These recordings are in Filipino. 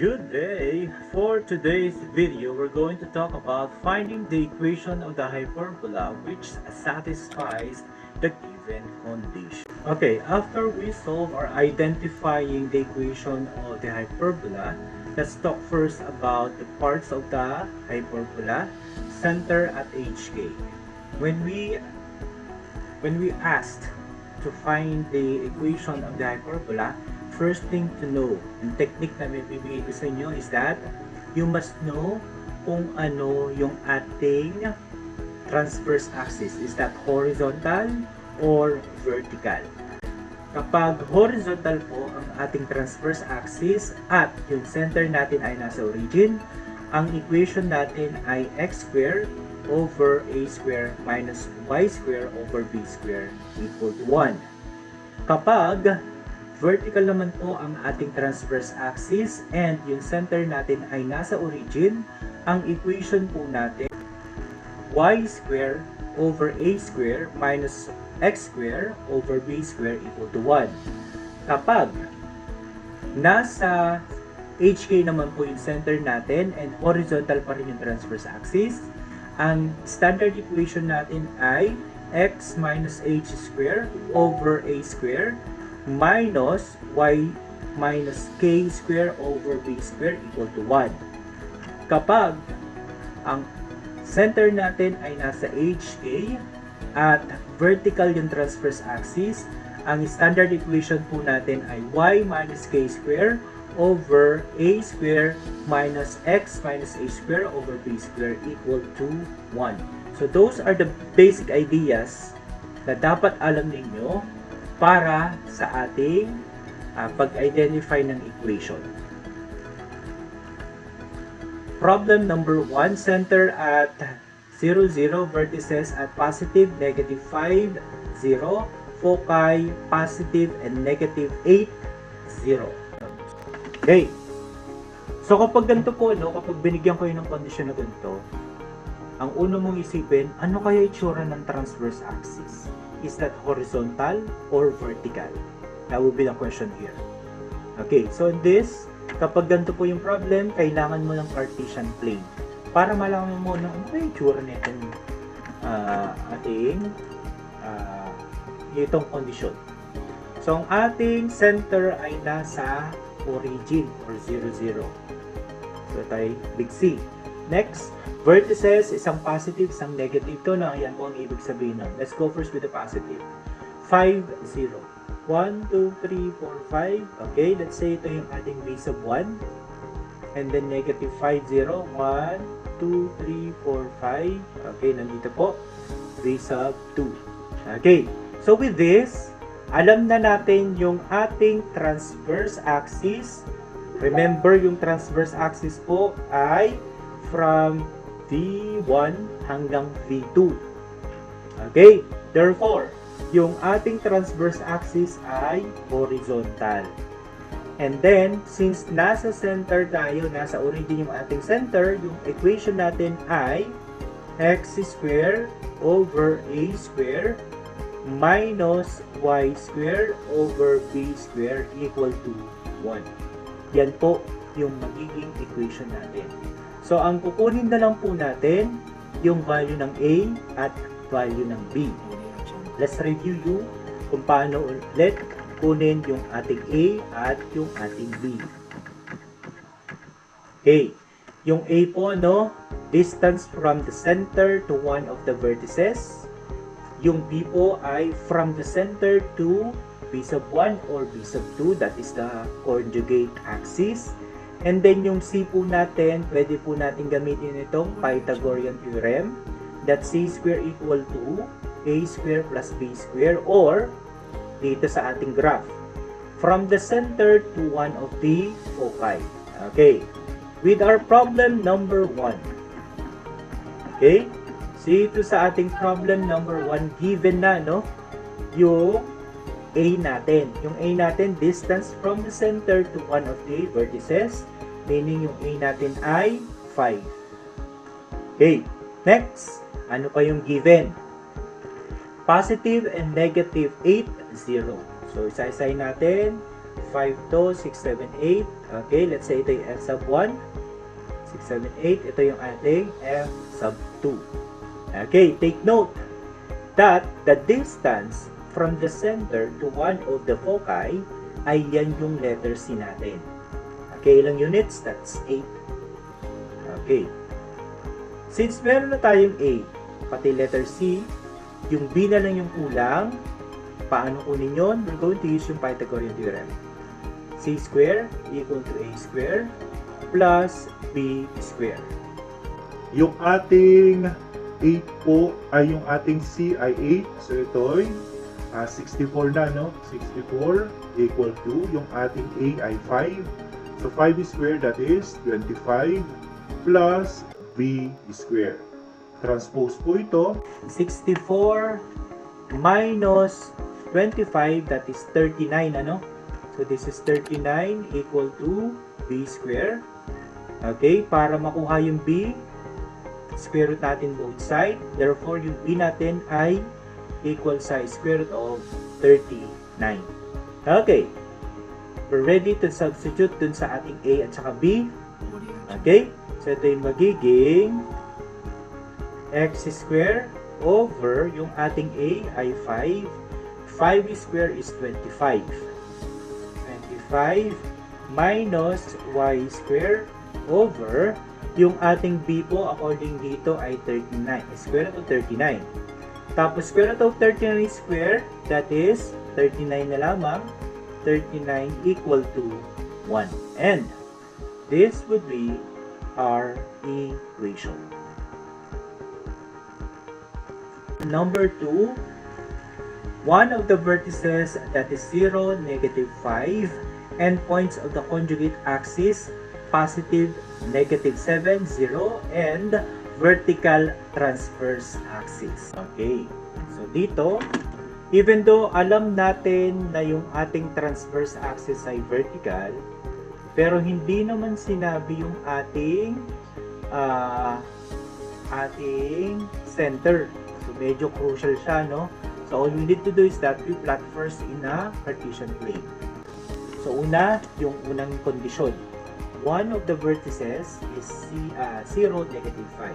Good day! For today's video, we're going to talk about finding the equation of the hyperbola which satisfies the given condition. Okay, after we solve or identifying the equation of the hyperbola, let's talk first about the parts of the hyperbola, center at HK. When we asked to find the equation of the hyperbola, first thing to know, yung technique na may bibigay ko sa inyo is that you must know kung ano yung ating transverse axis. Is that horizontal or vertical? Kapag horizontal po ang ating transverse axis at yung center natin ay nasa origin, ang equation natin ay x squared over a square minus y square over b square equal to 1. Kapag vertical naman po ang ating transverse axis and yung center natin ay nasa origin, ang equation po natin y square over a square minus x square over b square equal to 1. Kapag nasa HK naman po yung center natin and horizontal pa rin yung transverse axis, ang standard equation natin ay x minus h square over a square minus y minus k square over b square equal to 1. Kapag ang center natin ay nasa HK at vertical yung transverse axis, ang standard equation po natin ay y minus k square over a square minus x minus a square over b square equal to 1. So those are the basic ideas na dapat alam ninyo para sa ating pag-identify ng equation. Problem number 1, center at 0, 0, vertices at positive, negative 5, 0, foci, positive and negative 8, 0. Okay. So kapag ganito po, kapag binigyan ko yun ng kondisyon na ganito, ang uno mong isipin, ano kaya itsura ng transverse axis? Is that horizontal or vertical? That will be the question here. Okay, so in this, kapag ganito po yung problem, kailangan mo ng Cartesian plane para malaman mo na ano kaya itsura nitong itong kondisyon. So ang ating center ay nasa origin or 0, 0. So tayo big C. Next, vertices, isang positive, isang negative. Ito na, yan po ang ibig sabihin nun. Let's go first with the positive. 5, 0. 1, 2, 3, 4, 5. Okay, let's say ito yung ating base of 1. And then negative 5, 0. 1, 2, 3, 4, 5. Okay, nandito po. Base of 2. Okay, so with this, alam na natin yung ating transverse axis. Remember, yung transverse axis po ay from V1 hanggang V2. Okay? Therefore, yung ating transverse axis ay horizontal. And then, since nasa center tayo, nasa origin yung ating center, yung equation natin ay x square over a square minus y square over b square equal to 1. Yan po yung magiging equation natin. So, ang kukunin na lang po natin yung value ng A at value ng B. Let's review yung kung paano ulit kunin yung ating A at yung ating B. Okay. Yung A po, distance from the center to one of the vertices. Yung B po ay from the center to B sub 1 or B sub 2, that is the conjugate axis. And then yung C po natin, pwede po natin gamitin itong Pythagorean theorem that C square equal to A square plus B square, or dito sa ating graph, from the center to one of the foci. Okay, with our problem number 1. Okay, so ito sa ating problem number 1, given na yung A natin. Yung A natin, distance from the center to one of the vertices, meaning yung A natin ay 5. Okay, next, ano pa yung given? Positive and negative 8, 0. So, isa-isay natin. 5 to 6, 7, 8. Okay, let's say ito yung F sub 1. 6, 7, 8. Ito yung ating F sub 2. Okay, take note that the distance from the center to one of the foci ay yan yung letter C natin. Okay, ilang units? That's 8. Okay. Since meron na tayong A, pati letter C, yung B na lang yung kulang, paano kunin yun? We're going to use yung Pythagorean theorem. C square equal to A square plus B square. Yung ating 8 po ay yung ating C ay 8. So ito ay 64 na, no? 64 equal to yung ating A ay 5. So 5 square, that is 25 plus B square. Transpose po ito. 64 minus 25, that is 39, ano? So this is 39 equal to B square. Okay, para makuha yung B, square root natin both side. Therefore, yung B natin ay equal sa square root of 39. Okay. We're ready to substitute dun sa ating A at saka B. Okay. So, ito yung magiging x square over yung ating A ay 5. 5 square is 25. 25 minus y square over yung ating B po according dito ay 39. Square root of 39. Tapos square root of 39 square, that is 39 na lamang. 39 equal to 1. And this would be our equation. Number 2, one of the vertices that is 0, negative 5, and points of the conjugate axis, positive, negative 7, 0, and vertical transverse axis. Okay. So dito, even though alam natin na yung ating transverse axis ay vertical, pero hindi naman sinabi yung ating center. So medyo crucial siya, no? So all we need to do is that we plot first in a Cartesian plane. So una, yung unang kondisyon. One of the vertices is 0, negative 5.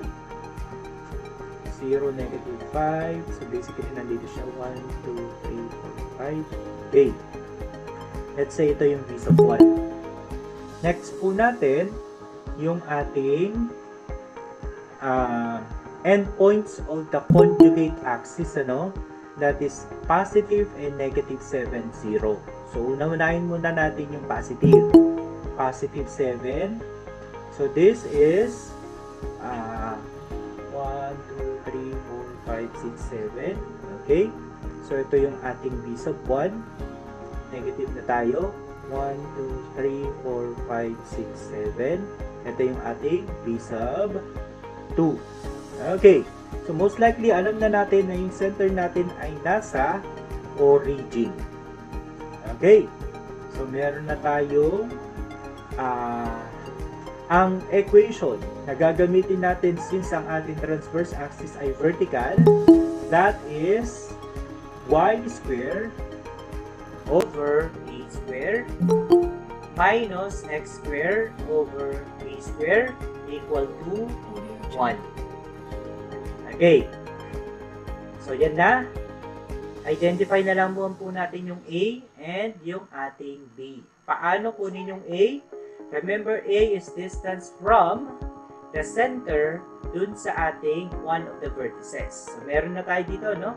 0, negative 5. So basically, nandito siya 1, 2, 3, 4, 5. Okay. Let's say ito yung V sub 1. Next po natin, yung ating endpoints of the conjugate axis, ano? That is positive and negative 7, 0. So, unahin muna natin yung positive. Positive 7. So, this is 1, 2, 3, 4, 5, 6, 7. Okay? So, ito yung ating V sub 1. Negative na tayo. 1, 2, 3, 4, 5, 6, 7. Ito yung ating V sub 2. Okay. So, most likely, alam na natin na yung center natin ay nasa origin. Okay. So, meron na tayong ang equation na gagamitin natin since ang ating transverse axis ay vertical, that is y squared over a squared minus x squared over b squared equal to 1. Okay. So, yan na. Identify na lang po natin yung A and yung ating B. Paano kunin yung A? Remember, A is distance from the center dun sa ating one of the vertices. So, meron na tayo dito, no?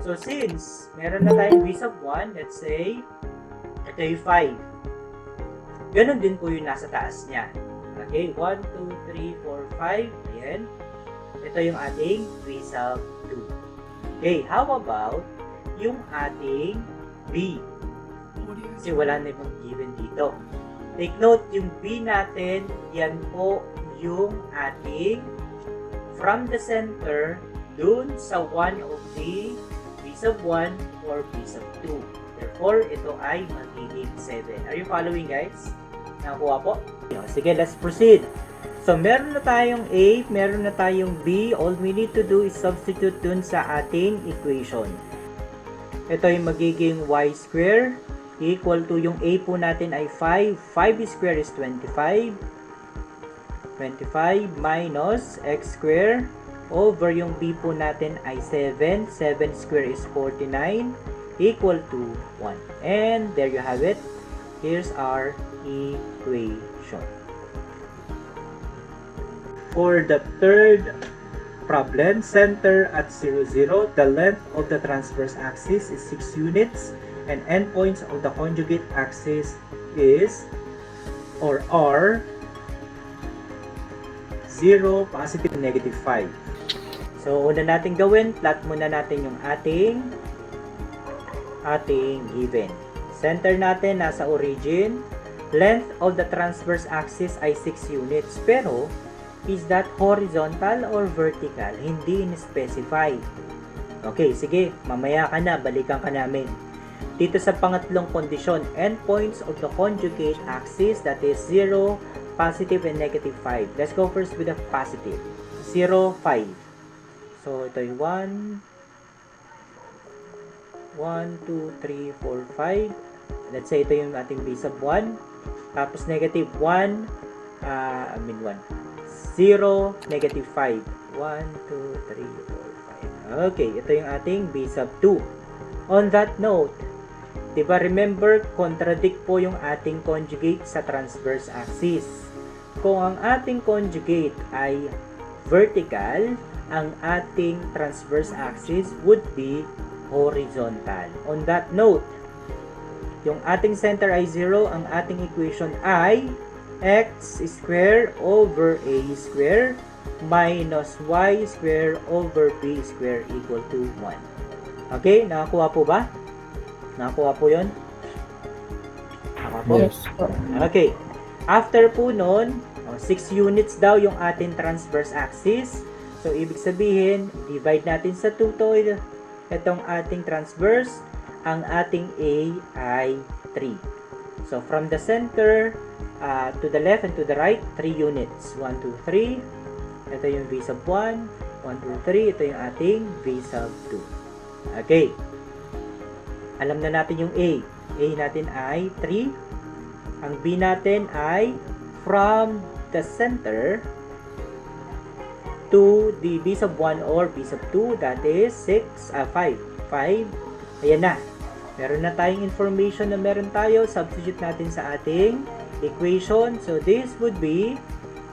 So, since meron na tayong V sub 1, let's say, ito yung 5. Ganon din po yung nasa taas niya. Okay, 1, 2, 3, 4, 5. Ayan. Ito yung ating V sub 2. Okay, how about yung ating B? Kasi wala na yung given dito. Take note, yung B natin, yan po yung ating from the center dun sa one of the B sub 1 or B sub 2. Therefore, ito ay magiging 7. Are you following, guys? Nakakuha po? Sige, let's proceed. So, meron na tayong A, meron na tayong B. All we need to do is substitute dun sa ating equation. Ito ay magiging y square equal to yung A po natin ay 5. 5 square is 25. 25 minus x square over yung B po natin ay 7. 7 square is 49 equal to 1. And there you have it. Here's our equation. For the third problem, center at 0, 0, the length of the transverse axis is 6 units and endpoints of the conjugate axis is or are 0, positive, negative 5. So, una natin gawin, plot muna natin yung ating given. Center natin nasa origin. Length of the transverse axis ay 6 units. Pero, is that horizontal or vertical? Hindi in-specify. Okay, sige. Mamaya ka na. Balikan ka namin. Dito sa pangatlong kondisyon, endpoints of the conjugate axis, that is 0, positive, and negative 5. Let's go first with the positive. 0, 5. So, ito yung 1, 2, 3, 4, 5. Let's say ito yung ating b sub 1. Tapos negative 1, 1. 0, negative 5. 1, 2, 3, 4, 5. Okay, ito yung ating b sub 2. On that note, diba remember, contradict po yung ating conjugate sa transverse axis. Kung ang ating conjugate ay vertical, ang ating transverse axis would be horizontal. On that note, yung ating center ay 0, ang ating equation ay x square over a square minus y square over b square equal to 1. Okay, nakakuha po ba? Nakakuha po yun? Nakakuha po? Yes. Okay. After po nun, 6 units daw yung ating transverse axis. So, ibig sabihin, divide natin sa 2 to itong ating transverse. Ang ating A ay 3. So, from the center to the left and to the right, 3 units. 1, 2, 3. Ito yung V sub 1. 1, 2, 3. Ito yung ating V sub 2. Okay. Alam na natin yung A. A natin ay 3. Ang B natin ay from the center to the B sub 1 or B sub 2, that is 5. 5. Ayan na. Meron na tayong information na meron tayo. Substitute natin sa ating equation. So, this would be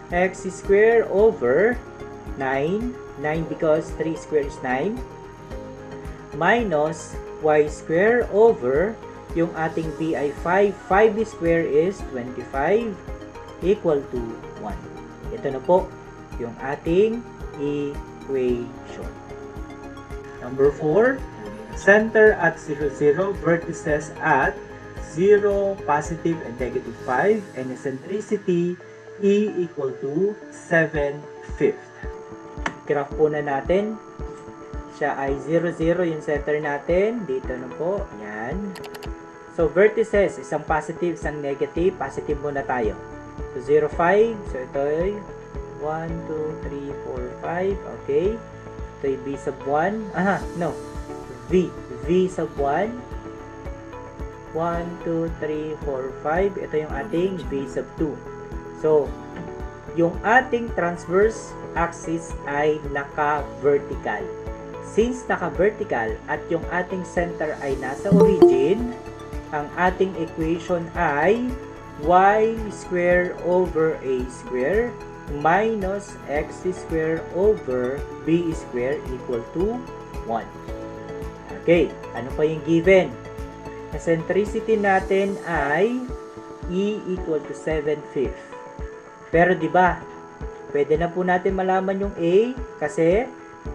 x square over 9. 9 because 3 square is 9. Minus y square over yung ating b ay 5. 5 square is 25 equal to 1. Ito na po yung ating equation. Number 4, center at 0, 0, vertices at 0, positive, and negative 5, and eccentricity E equal to 7/5. Graph po na natin. Siya ay 0, 0 yung center natin. Dito na po. Yan. So, vertices, isang positive, isang negative. Positive muna tayo. So, 0, 5. So, ito ay 1, 2, 3, 4, 5. Okay. Ito ay B sub 1. Aha, no. V. V sub 1. 1, 2, 3, 4, 5. Ito yung ating V sub 2. So, yung ating transverse axis ay naka-vertical. Since naka-vertical at yung ating center ay nasa origin, ang ating equation ay y square over a square minus x square over b square equal to 1. Okay, ano pa yung given? Eccentricity natin ay E equal to 7/5. Pero di ba, pwede na po natin malaman yung A kasi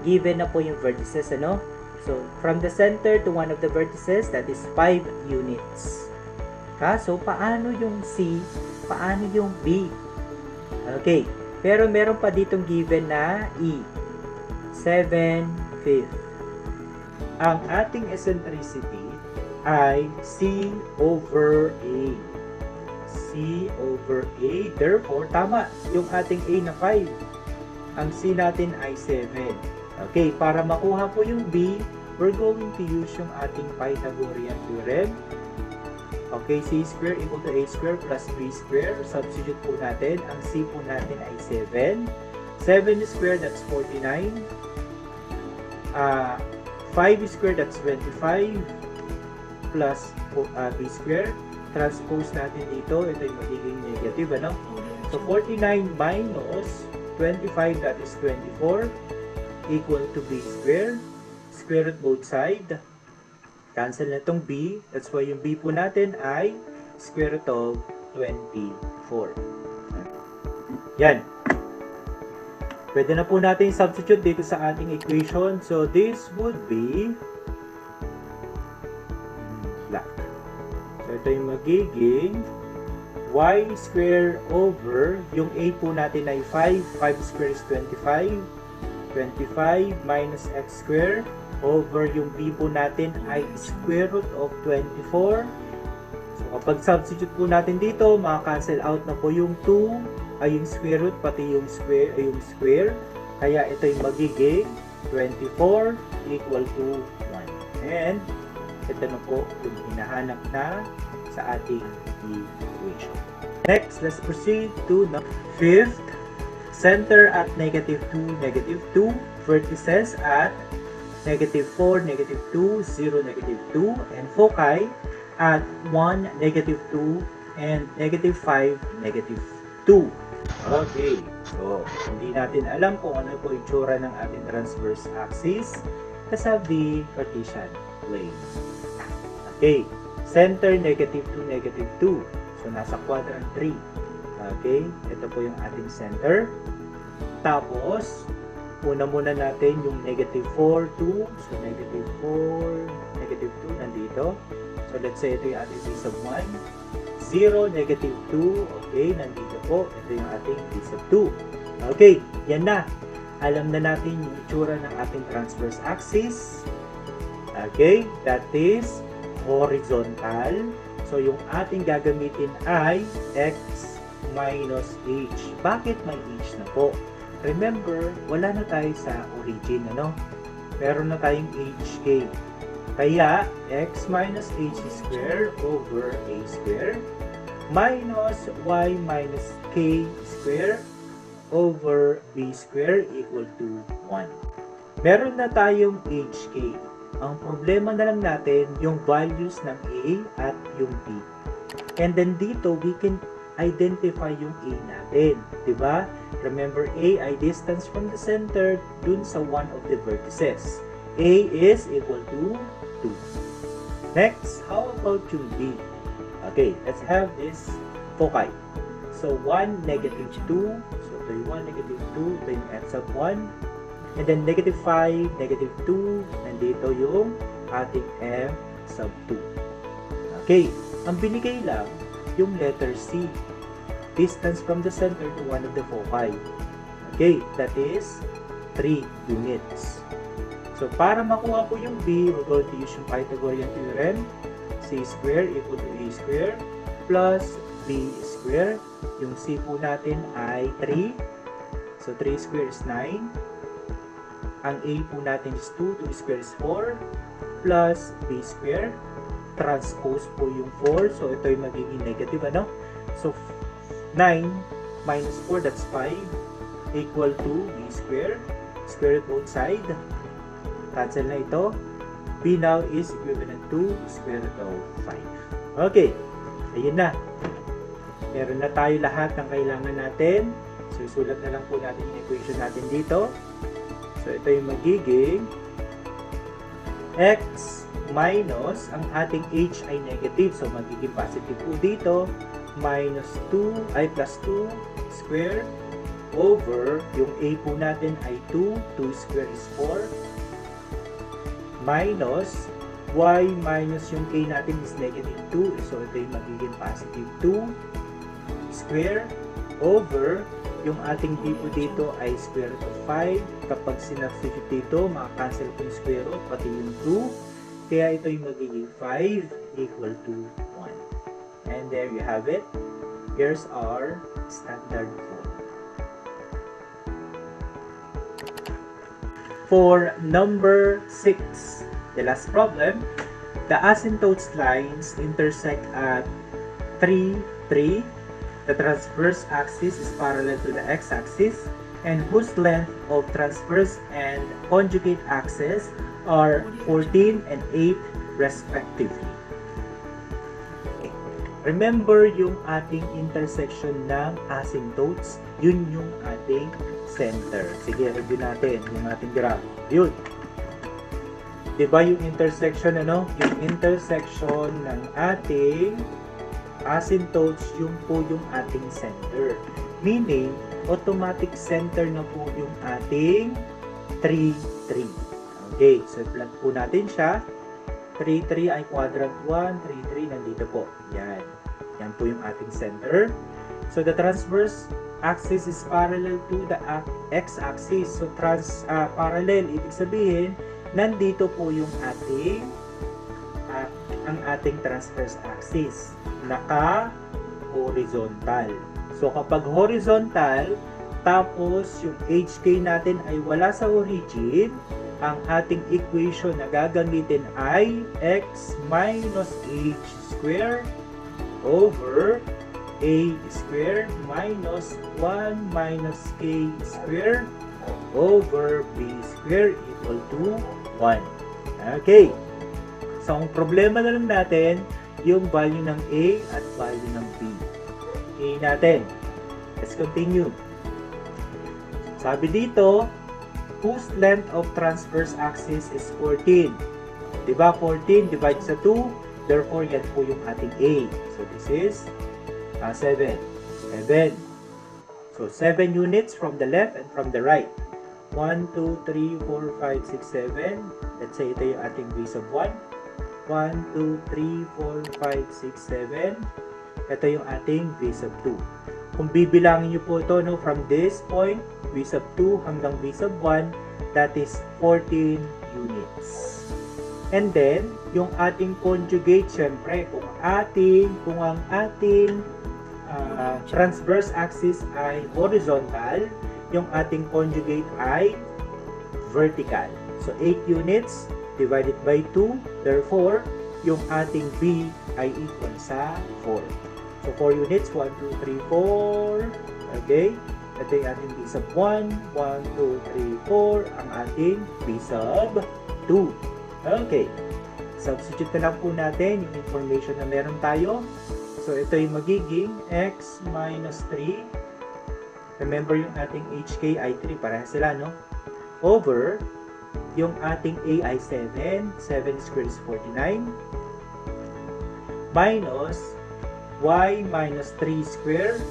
given na po yung vertices, ano? So, from the center to one of the vertices, that is 5 units. So, paano yung C? Paano yung B? Okay. Pero meron pa ditong given na E. 7/5. Ang ating eccentricity ay C over A. C over A. Therefore, tama yung ating A na 5. Ang C natin ay 7. Okay, para makuha po yung B, we're going to use yung ating Pythagorean theorem. Okay, c square equal to a square plus b square. Substitute po natin. Ang c po natin ay 7. 7 square, that's 49. 5 square, that's 25. Plus b square. Transpose natin dito. Ito yung magiging negative, ano? So, 49 minus 25, that is 24. Equal to b square. Square root both side. Cancel na itong b. That's why yung b po natin ay square root of 24. Yan. Pwede na po natin substitute dito sa ating equation. So, this would be black. So, ito yung magiging y square over, yung a po natin ay 5. 5 square is 25. 25 minus x square over yung b po natin ay square root of 24. So, kapag substitute po natin dito, maka-cancel out na po yung 2 ay yung square root, pati yung square. Kaya ito yung magiging 24 equal to 1. And ito na po yung hinahanap na sa ating equation. Next, let's proceed to the fifth. Center at negative 2, negative 2. Vertices at negative 4, negative 2, 0, negative 2. And foci at 1, negative 2, and negative 5, negative 2. Okay. So, hindi natin alam kung ano po yung tsura ng ating transverse axis kasabi Cartesian plane. Okay. Center, negative 2, negative 2. So, nasa quadrant 3. Okay. Ito po yung ating center. Tapos, una muna natin yung negative 4, 2. So, negative 4, negative 2 nandito. So, let's say ito yung ating base of 1. 0, negative 2. Okay, nandito po. Ito yung ating base of 2. Okay, yan na. Alam na natin yung itsura ng ating transverse axis. Okay, that is horizontal. So, yung ating gagamitin ay x minus h. Bakit may h na po? Remember, wala na tayo sa origin, ano? Meron na tayong hk. Kaya, x minus h square over a square minus y minus k square over b square equal to 1. Meron na tayong hk. Ang problema na lang natin, yung values ng a at yung b. And then dito, we can identify yung a natin. Diba? Remember, a ay distance from the center dun sa one of the vertices. A is equal to 2. Next, how about yung b? Okay, let's have this foci. So, 1, negative 2. So, ito yung 1, negative 2. Ito yung x sub 1. And then, negative 5, negative 2. Nandito yung ating m sub 2. Okay, ang binigay lang, yung letter C. Distance from the center to one of the foci. Okay, that is 3 units. So, para makuha po yung B, we're going to use yung Pythagorean theorem. C square equal to A square plus B square. Yung C po natin ay 3. So, 3 square is 9. Ang A po natin is 2. 2 square is 4. Plus B square. Transpose po yung 4. So, ito yung magiging negative, ano? So, 9 minus 4, that's 5. Equal to B square. Square root both side. Cancel na ito. B now is equivalent to square root of 5. Okay. Ayun na. Meron na tayo lahat ng kailangan natin. So, isulat na lang po natin yung equation natin dito. So, ito yung magiging x minus, ang ating h ay negative. So, magiging positive po dito. Minus 2, ay plus 2 square over, yung a po natin ay 2. 2 square is 4. Minus y minus yung k natin is negative 2. So, ito yung magiging positive 2 square over, yung ating b po dito ay square root of 5. Kapag sinubstitute dito, maka-cancel po yung square root, pati yung 2. Kaya ito yung magiging 5 equal to 1. And there you have it. Here's our standard form. For number 6, the last problem, The asymptotes lines intersect at 3, 3. The transverse axis is parallel to the x-axis, and whose length of transverse and conjugate axes are 14 and 8 respectively. Remember yung ating intersection ng asymptotes, yun yung ating center. Sige, review natin yung ating graph. Yun. Diba yung intersection, ano? Yung intersection ng ating asymptotes, yung po yung ating center. Meaning, automatic center na po yung ating 3, 3. Okay, so plot po natin siya. 3, 3 ay quadrant 1, 3, 3 nandito po. Yan. Yan po yung ating center. So, the transverse axis is parallel to the x-axis. So, parallel, ibig sabihin, nandito po yung ating ang ating transverse axis. Naka-horizontal. So, kapag horizontal, tapos yung HK natin ay wala sa origin, ang ating equation na gagamitin ay x minus h squared over a squared minus 1 minus k squared over b squared equal to 1. Okay. So, ang problema na lang natin, yung value ng a at value ng b. Okay natin. Let's continue. Sabi dito, whose length of transverse axis is 14. Diba? 14 divided sa 2. Therefore, yan po yung ating A. So, this is 7. 7. So, 7 units from the left and from the right. 1, 2, 3, 4, 5, 6, 7. Let's say ito yung ating base of 1. 1, 2, 3, 4, 5, 6, 7. Ito yung ating base of 2. Kung bibilangin nyo po ito, no, from this point, base of 2 hanggang base of 1, that is 14 units. And then, yung ating conjugate, syempre, kung ang ating transverse axis ay horizontal, yung ating conjugate ay vertical. So, 8 units divided by 2, therefore, yung ating B ay equal sa 4. So, 4 units, 1, 2, 3, 4. Okay? Ito yung ating B sub 1, 1, 2, 3, 4. Ang ating B sub 2. Okay. Substitute na lang po natin yung information na meron tayo. So, ito yung magiging x minus 3. Remember yung ating HK ay 3. Parehas sila, no? Over yung ating A ay 7. 7 squared is 49. Minus y minus 3 squared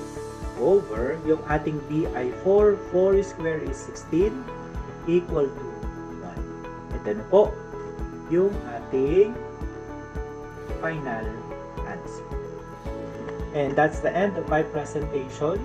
over yung ating B ay 4. 4 squared is 16 equal to 1. Ito na po yung ating final answer. And that's the end of my presentation.